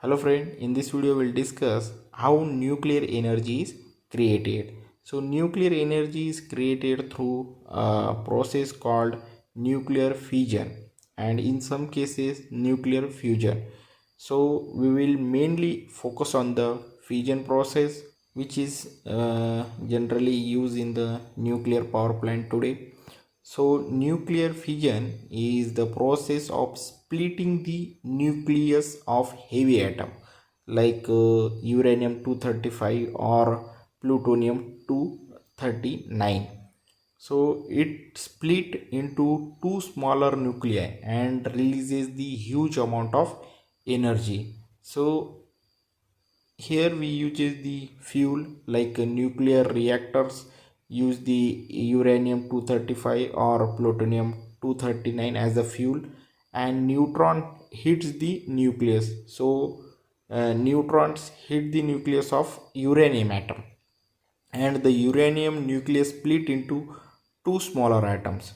Hello friend, in this video we'll discuss how nuclear energy is created. So nuclear energy is created through a process called nuclear fission and in some cases nuclear fusion. So we will mainly focus on the fission process, which is generally used in the nuclear power plant today. So nuclear fission is the process of splitting the nucleus of heavy atom like uranium 235 or plutonium 239. So it split into two smaller nuclei and releases the huge amount of energy. So here we uses the fuel like nuclear reactors use the uranium 235 or plutonium 239 as a fuel, and neutron hits the nucleus. So neutrons hit the nucleus of uranium atom, and the uranium nucleus split into two smaller atoms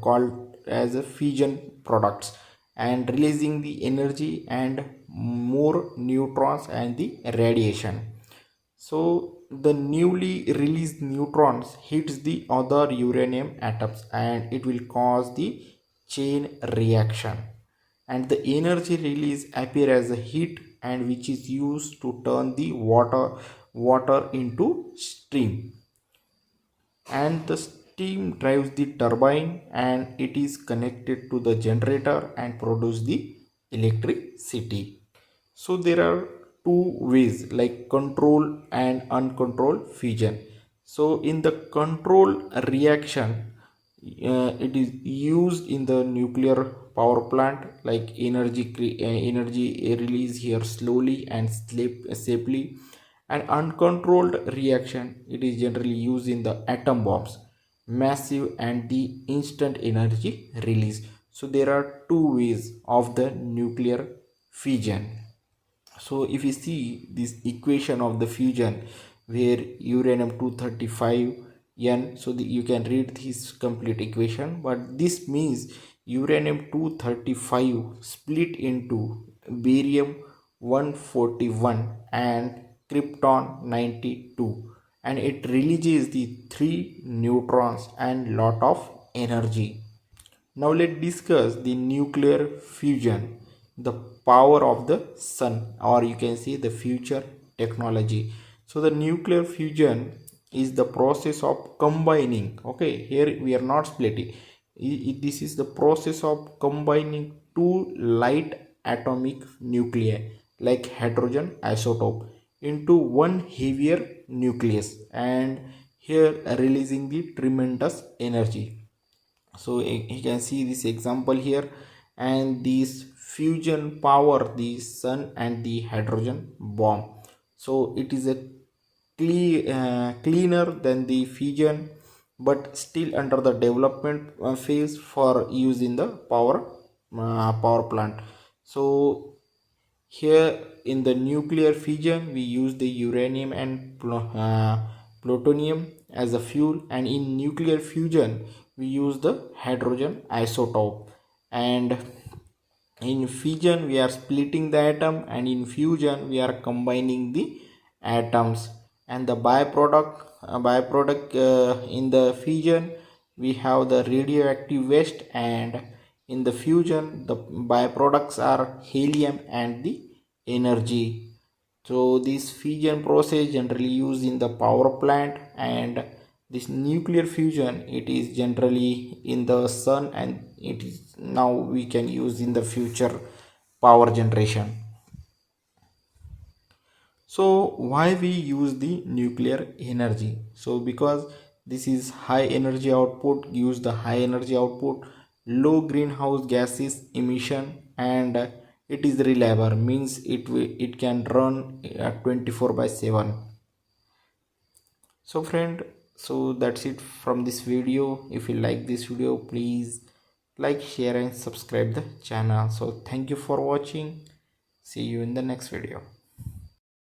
called as a fission products, and releasing the energy and more neutrons and the radiation. So the newly released neutrons hits the other uranium atoms and it will cause the chain reaction, and the energy release appear as a heat and which is used to turn the water into steam, and the steam drives the turbine and it is connected to the generator and produce the electricity. So there are two ways like control and uncontrolled fission. So in the control reaction, it is used in the nuclear power plant like energy release here slowly and safely. An uncontrolled reaction, it is generally used in the atom bombs, massive and the instant energy release. So there are two ways of the nuclear fission. So if you see this equation of the fusion where uranium 235 n, so you can read this complete equation, but this means uranium 235 split into barium 141 and krypton 92, and it releases the three neutrons and lot of energy. Now let's discuss the nuclear fusion, the power of the sun, or you can say the future technology. So the nuclear fusion is the process of combining. Okay, here we are not splitting. This is the process of combining two light atomic nuclei like hydrogen isotope into one heavier nucleus, and here releasing the tremendous energy. So you can see this example here, and this fusion power the sun and the hydrogen bomb. So it is a cleaner than the fission, but still under the development phase for use in the power plant. So here in the nuclear fission we use the uranium and plutonium as a fuel, and in nuclear fusion we use the hydrogen isotope, and in fission we are splitting the atom, and in fusion we are combining the atoms. And the byproduct in the fission we have the radioactive waste, and in the fusion the byproducts are helium and the energy. So this fission process generally used in the power plant, and this nuclear fusion it is generally in the sun, and it is now we can use in the future power generation. So why we use the nuclear energy? So because this is high energy output, gives the high energy output, low greenhouse gases emission, and it is reliable, means it can run 24/7. So friend, so that's it from this video. If you like this video, please like, share and subscribe the channel. So thank you for watching. See you in the next video.